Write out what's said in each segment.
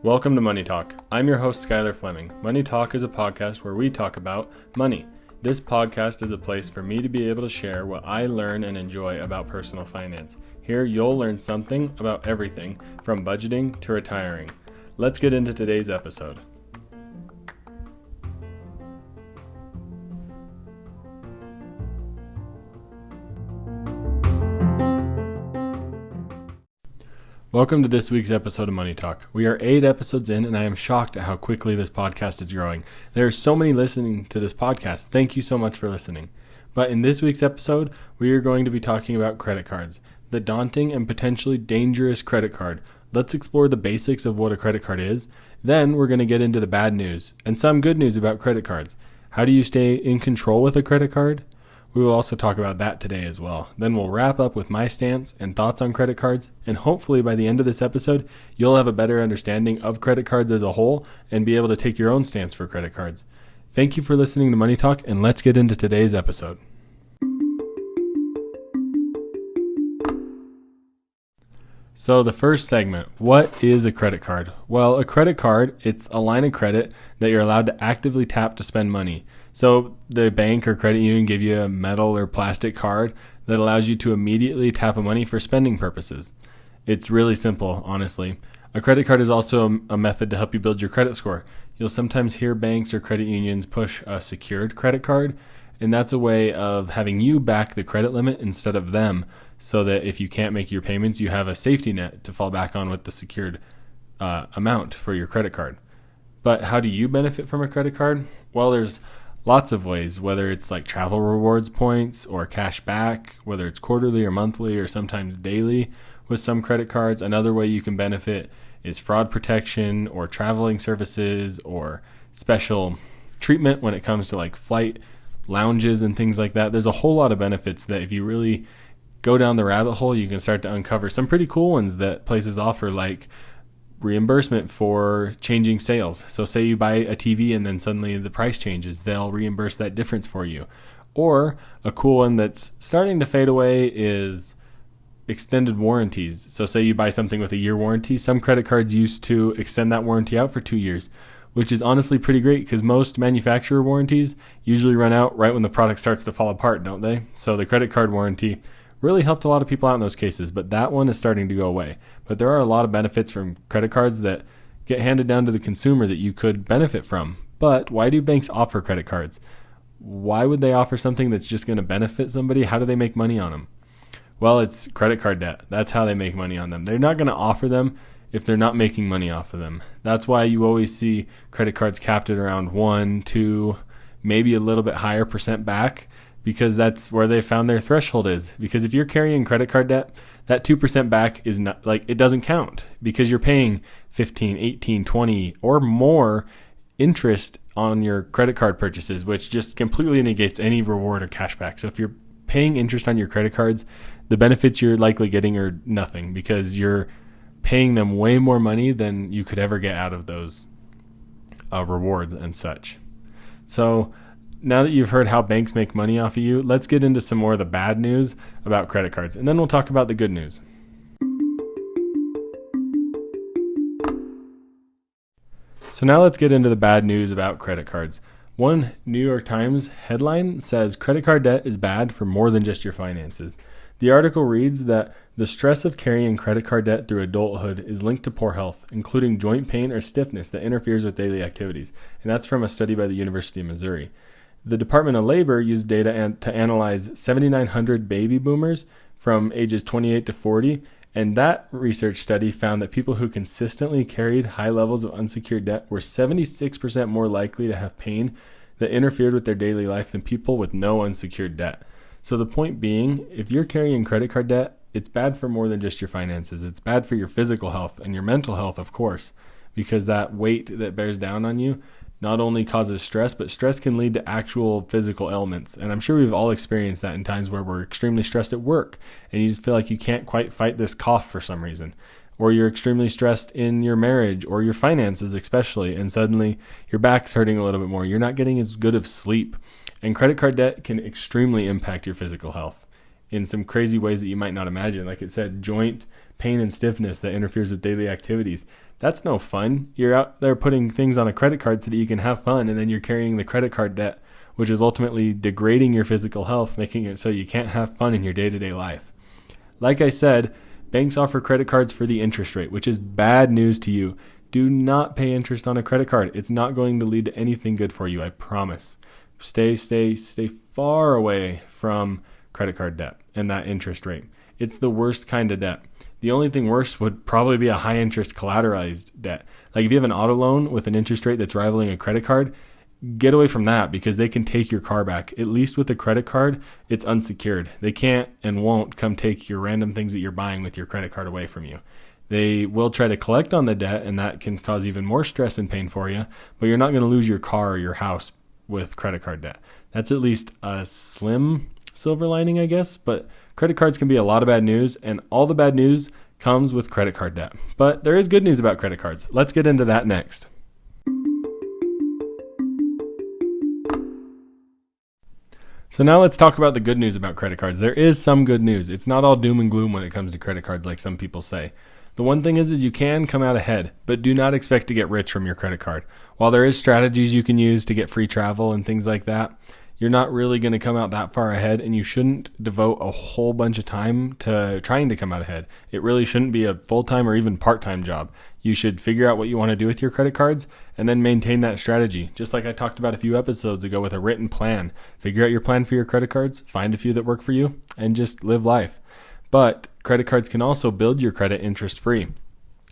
Welcome to Money Talk. I'm your host, Skylar Fleming. Money Talk is a podcast where we talk about money. This podcast is a place for me to be able to share what I learn and enjoy about personal finance. Here, you'll learn something about everything from budgeting to retiring. Let's get into today's episode. Welcome to this week's episode of Money Talk. We are 8 episodes in, and I am shocked at how quickly this podcast is growing. There are so many listening to this podcast. Thank you so much for listening. But in this week's episode, we are going to be talking about credit cards, the daunting and potentially dangerous credit card. Let's explore the basics of what a credit card is. Then we're going to get into the bad news and some good news about credit cards. How do you stay in control with a credit card? We will also talk about that today as well. Then we'll wrap up with my stance and thoughts on credit cards, and hopefully by the end of this episode, you'll have a better understanding of credit cards as a whole and be able to take your own stance for credit cards. Thank you for listening to Money Talk, and let's get into today's episode. So the first segment, what is a credit card? Well, a credit card, it's a line of credit that you're allowed to actively tap to spend money. So the bank or credit union give you a metal or plastic card that allows you to immediately tap money for spending purposes. It's really simple, honestly. A credit card is also a method to help you build your credit score. You'll sometimes hear banks or credit unions push a secured credit card, and that's a way of having you back the credit limit instead of them, so that if you can't make your payments, you have a safety net to fall back on with the secured amount for your credit card. But how do you benefit from a credit card? Well, there's lots of ways, whether it's like travel rewards points or cash back, whether it's quarterly or monthly or sometimes daily with some credit cards. Another way you can benefit is fraud protection or traveling services or special treatment when it comes to like flight lounges and things like that. There's a whole lot of benefits that if you really go down the rabbit hole, you can start to uncover some pretty cool ones that places offer, like reimbursement for changing sales. So say you buy a TV and then suddenly the price changes, they'll reimburse that difference for you. Or a cool one that's starting to fade away is extended warranties. So say you buy something with a year warranty, some credit cards used to extend that warranty out for 2 years, which is honestly pretty great because most manufacturer warranties usually run out right when the product starts to fall apart, don't they? So the credit card warranty really helped a lot of people out in those cases, but that one is starting to go away. But there are a lot of benefits from credit cards that get handed down to the consumer that you could benefit from. But why do banks offer credit cards? Why would they offer something that's just going to benefit somebody? How do they make money on them? Well, it's credit card debt. That's how they make money on them. They're not going to offer them if they're not making money off of them. That's why you always see credit cards capped at around 1, 2, maybe a little bit higher percent back, because that's where they found their threshold is. Because if you're carrying credit card debt, that 2% back is not, like, it doesn't count because you're paying 15, 18, 20 or more interest on your credit card purchases, which just completely negates any reward or cash back. So if you're paying interest on your credit cards, the benefits you're likely getting are nothing because you're paying them way more money than you could ever get out of those rewards and such. So now that you've heard how banks make money off of you, let's get into some more of the bad news about credit cards, and then we'll talk about the good news. So now let's get into the bad news about credit cards. One New York Times headline says credit card debt is bad for more than just your finances. The article reads that the stress of carrying credit card debt through adulthood is linked to poor health, including joint pain or stiffness that interferes with daily activities. And that's from a study by the University of Missouri. The Department of Labor used data to analyze 7,900 baby boomers from ages 28 to 40, and that research study found that people who consistently carried high levels of unsecured debt were 76% more likely to have pain that interfered with their daily life than people with no unsecured debt. So the point being, if you're carrying credit card debt, it's bad for more than just your finances. It's bad for your physical health and your mental health, of course, because that weight that bears down on you not only causes stress, but stress can lead to actual physical ailments. And I'm sure we've all experienced that in times where we're extremely stressed at work and you just feel like you can't quite fight this cough for some reason. Or you're extremely stressed in your marriage or your finances especially, and suddenly your back's hurting a little bit more. You're not getting as good of sleep. And credit card debt can extremely impact your physical health. in some crazy ways that you might not imagine. Like it said, joint pain and stiffness that interferes with daily activities. That's no fun. You're out there putting things on a credit card so that you can have fun, and then you're carrying the credit card debt, which is ultimately degrading your physical health, making it so you can't have fun in your day-to-day life. Like I said, banks offer credit cards for the interest rate, which is bad news to you. Do not pay interest on a credit card. It's not going to lead to anything good for you, I promise. Stay far away from credit card debt and that interest rate. It's the worst kind of debt. The only thing worse would probably be a high interest collateralized debt. Like if you have an auto loan with an interest rate that's rivaling a credit card, get away from that because they can take your car back. At least with a credit card, it's unsecured. They can't and won't come take your random things that you're buying with your credit card away from you. They will try to collect on the debt, and that can cause even more stress and pain for you, but you're not going to lose your car or your house with credit card debt. That's at least a slim silver lining, I guess, but credit cards can be a lot of bad news, and all the bad news comes with credit card debt. But there is good news about credit cards. Let's get into that next. So now let's talk about the good news about credit cards. There is some good news. It's not all doom and gloom when it comes to credit cards like some people say. The one thing is you can come out ahead, but do not expect to get rich from your credit card. While there is strategies you can use to get free travel and things like that, you're not really going to come out that far ahead, and you shouldn't devote a whole bunch of time to trying to come out ahead. It really shouldn't be a full-time or even part-time job. You should figure out what you want to do with your credit cards and then maintain that strategy. Just like I talked about a few episodes ago with a written plan. Figure out your plan for your credit cards, find a few that work for you, and just live life. But credit cards can also build your credit interest-free.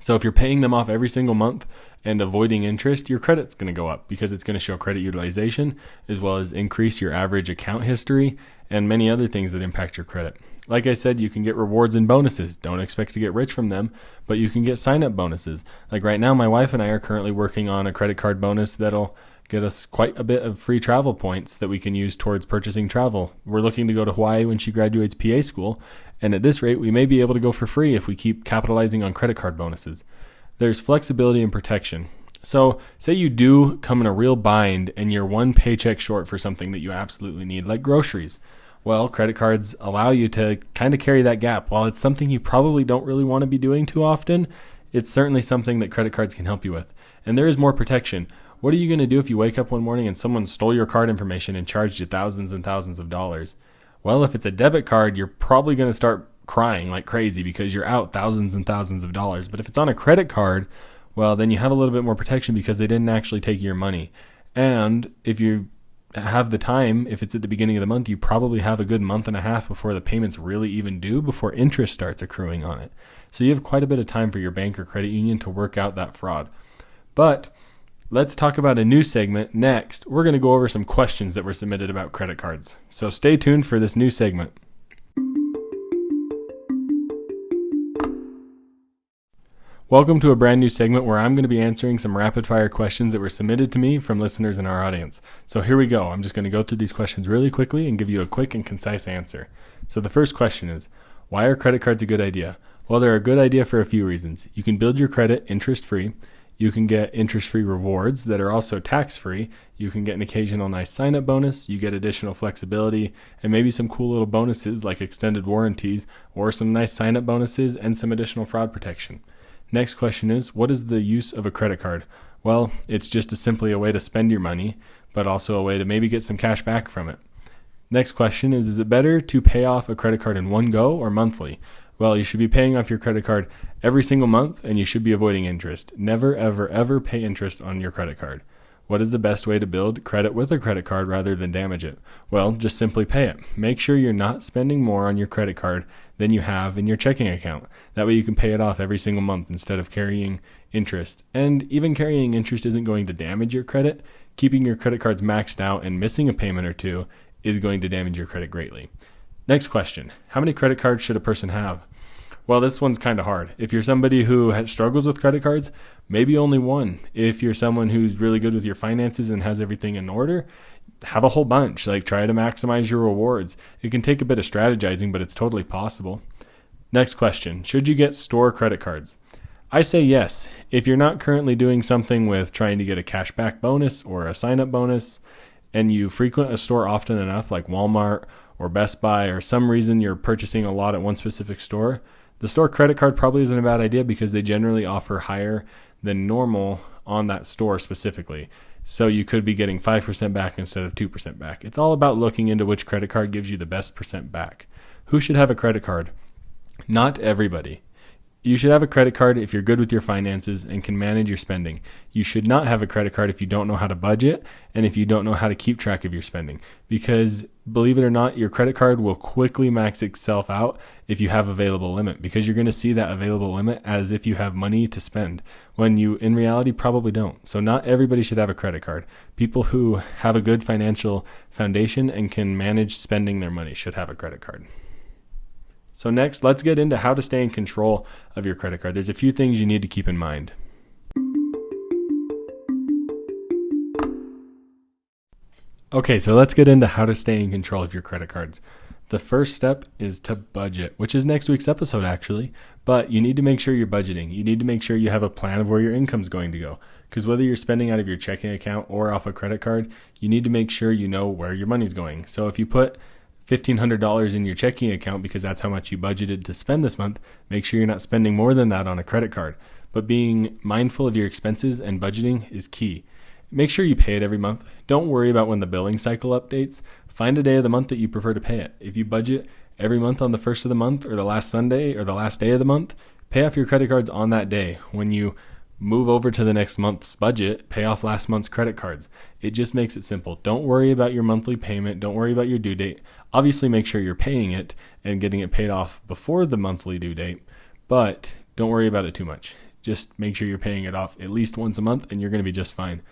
So if you're paying them off every single month and avoiding interest, your credit's going to go up because it's going to show credit utilization as well as increase your average account history and many other things that impact your credit. Like I said, you can get rewards and bonuses. Don't expect to get rich from them, but you can get sign-up bonuses. Like right now, my wife and I are currently working on a credit card bonus that'll get us quite a bit of free travel points that we can use towards purchasing travel. We're looking to go to Hawaii when she graduates PA school, and at this rate, we may be able to go for free if we keep capitalizing on credit card bonuses. There's flexibility and protection. So say you do come in a real bind and you're one paycheck short for something that you absolutely need, like groceries. Well, credit cards allow you to kind of carry that gap. While it's something you probably don't really want to be doing too often, it's certainly something that credit cards can help you with. And there is more protection. What are you going to do if you wake up one morning and someone stole your card information and charged you thousands and thousands of dollars? Well, if it's a debit card, you're probably going to start crying like crazy because you're out thousands and thousands of dollars. But if it's on a credit card, well, then you have a little bit more protection because they didn't actually take your money. And if you have the time, if it's at the beginning of the month, you probably have a good month and a half before the payments really even due, before interest starts accruing on it. So you have quite a bit of time for your bank or credit union to work out that fraud. But let's talk about a new segment next. We're going to go over some questions that were submitted about credit cards. So stay tuned for this new segment. Welcome to a brand new segment where I'm going to be answering some rapid fire questions that were submitted to me from listeners in our audience. So here we go. I'm just going to go through these questions really quickly and give you a quick and concise answer. So the first question is, why are credit cards a good idea? Well, they're a good idea for a few reasons. You can build your credit interest-free. You can get interest-free rewards that are also tax-free. You can get an occasional nice sign-up bonus. You get additional flexibility and maybe some cool little bonuses like extended warranties or some nice sign-up bonuses and some additional fraud protection. Next question is, what is the use of a credit card? Well, it's just simply a way to spend your money, but also a way to maybe get some cash back from it. Next question is it better to pay off a credit card in one go or monthly? Well, you should be paying off your credit card every single month, and you should be avoiding interest. Never, ever, ever pay interest on your credit card. What is the best way to build credit with a credit card rather than damage it? Well, just simply pay it. Make sure you're not spending more on your credit card than you have in your checking account. That way you can pay it off every single month instead of carrying interest. And even carrying interest isn't going to damage your credit. Keeping your credit cards maxed out and missing a payment or two is going to damage your credit greatly. Next question. How many credit cards should a person have? Well, this one's kind of hard. If you're somebody who struggles with credit cards, maybe only one. If you're someone who's really good with your finances and has everything in order, have a whole bunch. Like, try to maximize your rewards. It can take a bit of strategizing, but it's totally possible. Next question. Should you get store credit cards? I say yes. If you're not currently doing something with trying to get a cashback bonus or a sign-up bonus, and you frequent a store often enough like Walmart or Best Buy, or some reason you're purchasing a lot at one specific store, the store credit card probably isn't a bad idea because they generally offer higher than normal on that store specifically. So you could be getting 5% back instead of 2% back. It's all about looking into which credit card gives you the best percent back. Who should have a credit card? Not everybody. You should have a credit card if you're good with your finances and can manage your spending. You should not have a credit card if you don't know how to budget and if you don't know how to keep track of your spending. Because believe it or not, your credit card will quickly max itself out if you have available limit, because you're going to see that available limit as if you have money to spend when you in reality probably don't. So not everybody should have a credit card. People who have a good financial foundation and can manage spending their money should have a credit card. So next, let's get into how to stay in control of your credit card. There's a few things you need to keep in mind. Okay, so let's get into how to stay in control of your credit cards. The first step is to budget, which is next week's episode actually, but you need to make sure you're budgeting. You need to make sure you have a plan of where your income's going to go, because whether you're spending out of your checking account or off a credit card, you need to make sure you know where your money's going. So if you put $1,500 in your checking account because that's how much you budgeted to spend this month, make sure you're not spending more than that on a credit card. But being mindful of your expenses and budgeting is key. Make sure you pay it every month. Don't worry about when the billing cycle updates. Find a day of the month that you prefer to pay it. If you budget every month on the first of the month or the last Sunday or the last day of the month, pay off your credit cards on that day. When you move over to the next month's budget, pay off last month's credit cards. It just makes it simple. Don't worry about your monthly payment. Don't worry about your due date. Obviously, make sure you're paying it and getting it paid off before the monthly due date, but don't worry about it too much. Just make sure you're paying it off at least once a month and you're going to be just fine.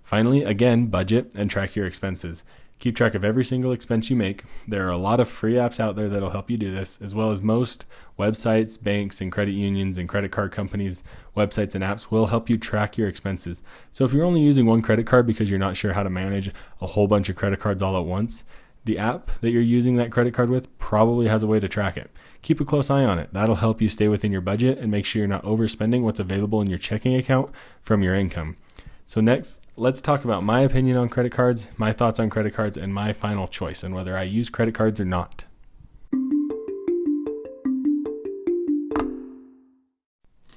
Finally, again, budget and track your expenses. Keep track of every single expense you make. There are a lot of free apps out there that'll help you do this, as well as most websites, banks, and credit unions and credit card companies' websites and apps will help you track your expenses. So if you're only using one credit card because you're not sure how to manage a whole bunch of credit cards all at once, the app that you're using that credit card with probably has a way to track it. Keep a close eye on it. That'll help you stay within your budget and make sure you're not overspending what's available in your checking account from your income. So next, let's talk about my opinion on credit cards, my thoughts on credit cards, and my final choice on whether I use credit cards or not.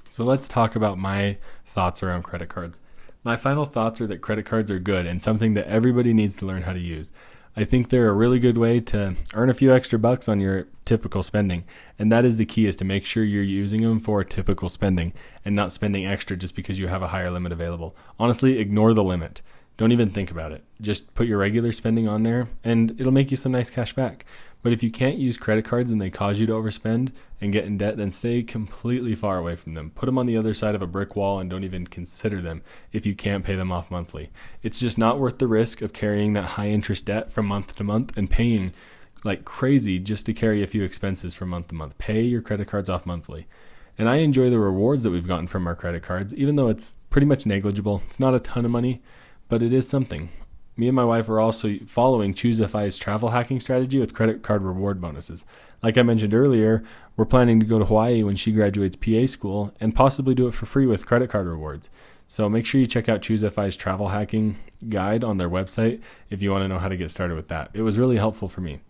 So let's talk about my thoughts around credit cards. My final thoughts are that credit cards are good and something that everybody needs to learn how to use. I think they're a really good way to earn a few extra bucks on your typical spending. And that is the key, is to make sure you're using them for typical spending and not spending extra just because you have a higher limit available. Honestly, ignore the limit. Don't even think about it. Just put your regular spending on there and it'll make you some nice cash back. But if you can't use credit cards and they cause you to overspend and get in debt, then stay completely far away from them. Put them on the other side of a brick wall and don't even consider them if you can't pay them off monthly. It's just not worth the risk of carrying that high interest debt from month to month and paying like crazy just to carry a few expenses from month to month. Pay your credit cards off monthly. And I enjoy the rewards that we've gotten from our credit cards, even though it's pretty much negligible. It's not a ton of money, but it is something. Me and my wife are also following ChooseFI's travel hacking strategy with credit card reward bonuses. Like I mentioned earlier, we're planning to go to Hawaii when she graduates PA school and possibly do it for free with credit card rewards. So make sure you check out ChooseFI's travel hacking guide on their website if you want to know how to get started with that. It was really helpful for me.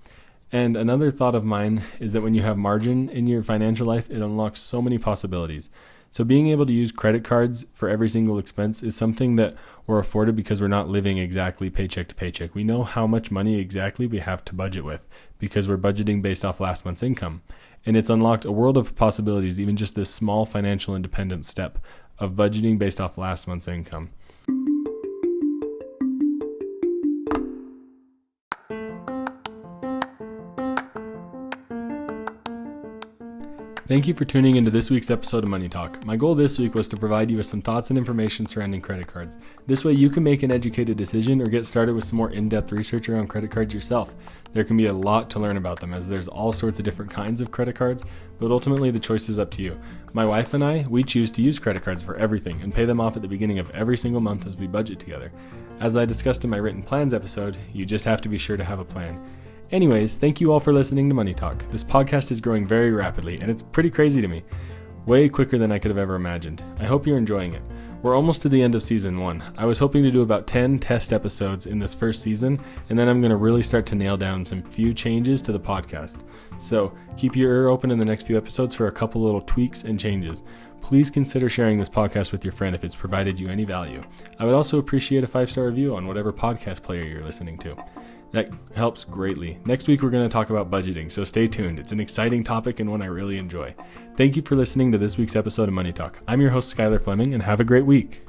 And another thought of mine is that when you have margin in your financial life, it unlocks so many possibilities. So being able to use credit cards for every single expense is something that we're afforded because we're not living exactly paycheck to paycheck. We know how much money exactly we have to budget with because we're budgeting based off last month's income. And it's unlocked a world of possibilities, even just this small financial independence step of budgeting based off last month's income. Thank you for tuning into this week's episode of Money Talk. My goal this week was to provide you with some thoughts and information surrounding credit cards. This way you can make an educated decision or get started with some more in-depth research around credit cards yourself. There can be a lot to learn about them as there's all sorts of different kinds of credit cards, but ultimately the choice is up to you. My wife and I, we choose to use credit cards for everything and pay them off at the beginning of every single month as we budget together. As I discussed in my written plans episode, you just have to be sure to have a plan. Anyways, thank you all for listening to Money Talk. This podcast is growing very rapidly, and it's pretty crazy to me. Way quicker than I could have ever imagined. I hope you're enjoying it. We're almost to the end of season 1. I was hoping to do about 10 test episodes in this first season, and then I'm going to really start to nail down some few changes to the podcast. So keep your ear open in the next few episodes for a couple little tweaks and changes. Please consider sharing this podcast with your friend if it's provided you any value. I would also appreciate a 5-star review on whatever podcast player you're listening to. That helps greatly. Next week, we're going to talk about budgeting, so stay tuned. It's an exciting topic and one I really enjoy. Thank you for listening to this week's episode of Money Talk. I'm your host, Skylar Fleming, and have a great week.